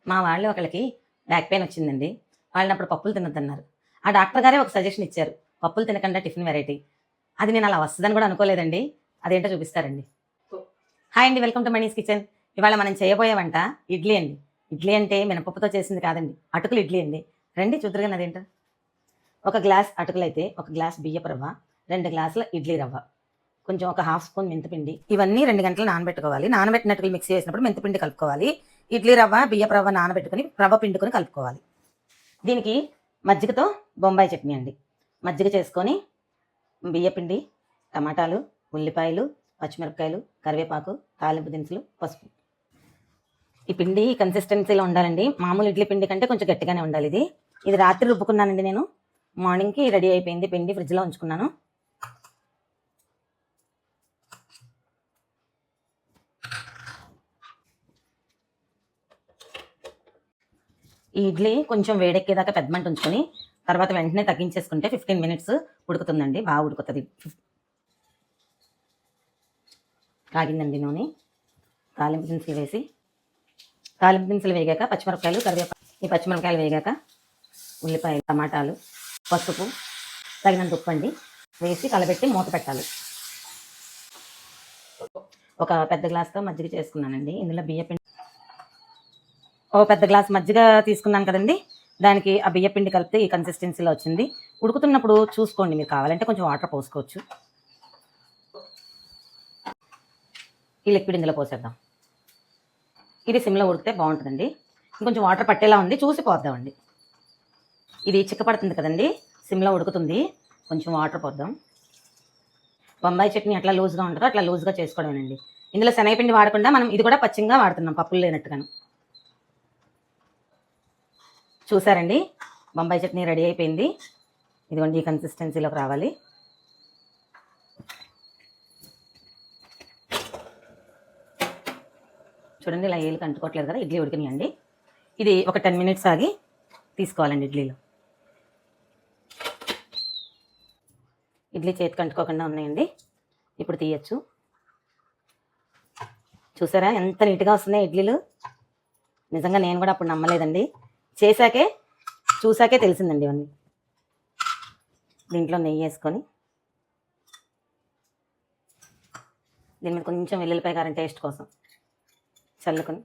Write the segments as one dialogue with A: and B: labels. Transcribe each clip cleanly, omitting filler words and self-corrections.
A: మా వాళ్ళు ఒకళ్ళకి బ్యాక్ పెయిన్ వచ్చిందండి. వాళ్ళని అప్పుడు పప్పులు తినొద్దన్నారు. ఆ డాక్టర్ గారే ఒక సజెషన్ ఇచ్చారు. పప్పులు తినకుండా టిఫిన్ వెరైటీ. అది నేను అలా వస్తదని కూడా అనుకోలేదండి. అదేంటో చూపిస్తారండి. హాయ్ అండి, వెల్కమ్ టు మనీస్ కిచెన్. ఇవాళ మనం చేయబోయే వంట ఇడ్లీ అండి. ఇడ్లీ అంటే మినపప్పుతో చేసింది కాదండి, అటుకులు ఇడ్లీ అండి. రండి చూద్దరు కానీ అదేంటో. ఒక గ్లాస్ అటుకులైతే ఒక గ్లాస్ బియ్యపు రవ్వ, 2 గ్లాసుల ఇడ్లీ రవ్వ, కొంచెం ఒక హాఫ్ స్పూన్ మెంతిపిండి. ఇవన్నీ 2 గంటలు నానబెట్టుకోవాలి. నానబెట్టిన అటుకులు మిక్సీ చేసినప్పుడు మెంతిపిండి కలుపుకోవాలి. ఇడ్లీ రవ్వ బియ్యపు రవ్వ నానబెట్టుకుని రవ్వ పిండుకొని కలుపుకోవాలి. దీనికి మజ్జిగతో బొంబాయి చట్నీ అండి. మజ్జిగ చేసుకొని బియ్యపిండి, టమాటాలు, ఉల్లిపాయలు, పచ్చిమిరపకాయలు, కరివేపాకు, తాలింపు దినుసులు, పసుపు. ఈ పిండి కన్సిస్టెన్సీలో ఉండాలండి. మామూలు ఇడ్లీ పిండి కంటే కొంచెం గట్టిగానే ఉండాలి. ఇది రాత్రి రుబ్బుకున్నానండి నేను. మార్నింగ్కి రెడీ అయిపోయింది. పిండి ఫ్రిడ్జ్లో ఉంచుకున్నాను. ఈ ఇడ్లీ కొంచెం వేడెక్కేదాకా పెద్ద మంట ఉంచుకొని తర్వాత వెంటనే తగ్గించేసుకుంటే 15 మినిట్స్ ఉడుకుతుందండి. బాగా ఉడుకుతుంది. కాగిందండి నూనె. తాలింపు దినుసులు వేసి, తాలింపు దినుసులు వేగాక పచ్చిమిరపకాయలు, కరివేపాకు. ఈ పచ్చిమిరపకాయలు వేగాక ఉల్లిపాయలు, టమాటాలు, పసుపు, తగినంత ఉప్పు అండి వేసి కలబెట్టి మూత పెట్టాలి. ఒక పెద్ద గ్లాస్తో మజ్జిగ చేసుకున్నానండి. ఇందులో బియ్యపిండి ఓ పెద్ద గ్లాస్ మజ్జిగ తీసుకున్నాను కదండి. దానికి ఆ బియ్యపిండి కలిపితే ఈ కన్సిస్టెన్సీలో వచ్చింది. ఉడుకుతున్నప్పుడు చూసుకోండి, మీరు కావాలంటే కొంచెం వాటర్ పోసుకోవచ్చు. ఈ లిక్విడ్ ఇందులో పోసేద్దాం. ఇది సిమ్లో ఉడికితే బాగుంటుందండి. ఇంకొంచెం వాటర్ పట్టేలా ఉంది, చూసి పోద్దామండి. ఇది చిక్కపడుతుంది కదండి, సిమ్లో ఉడుకుతుంది. కొంచెం వాటర్ పోద్దాం. బొంబాయి చట్నీ ఎట్లా లూజ్గా ఉంటుందో అట్లా లూజ్గా చేసుకోవడమేనండి. ఇందులో శనగపిండి వాడకుండా మనం ఇది కూడా పచ్చిగా వాడుతున్నాం, పప్పులు లేనట్టుగాను. చూసారండి, బొంబాయి చట్నీ రెడీ అయిపోయింది. ఇదిగోండి ఈ కన్సిస్టెన్సీలోకి రావాలి. చూడండి, ఇలా ఏళ్ళకి అంటుకోవట్లేదు కదా. ఇడ్లీ ఉడికినాయండి. ఇది ఒక 10 మినిట్స్ ఆగి తీసుకోవాలండి. ఇడ్లీ చేతికి అంటుకోకుండా ఉన్నాయండి. ఇప్పుడు తీయచ్చు. చూసారా ఎంత నీట్గా వస్తున్నాయి ఇడ్లీలు. నిజంగా నేను కూడా అప్పుడు నమ్మలేదండి. చూసాకే తెలిసిందండి ఇవన్నీ. దీంట్లో నెయ్యి వేసుకొని దీని మీద కొంచెం వెల్లుల్లిపాయ కారం టేస్ట్ కోసం చల్లుకొని,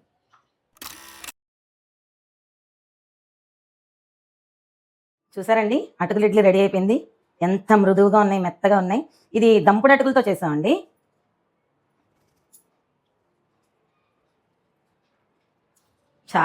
A: చూసారండి అటుకులు ఇడ్లీ రెడీ అయిపోయింది. ఎంత మృదువుగా ఉన్నాయి, మెత్తగా ఉన్నాయి. ఇది దంపుడు అటుకులతో చేసామండి.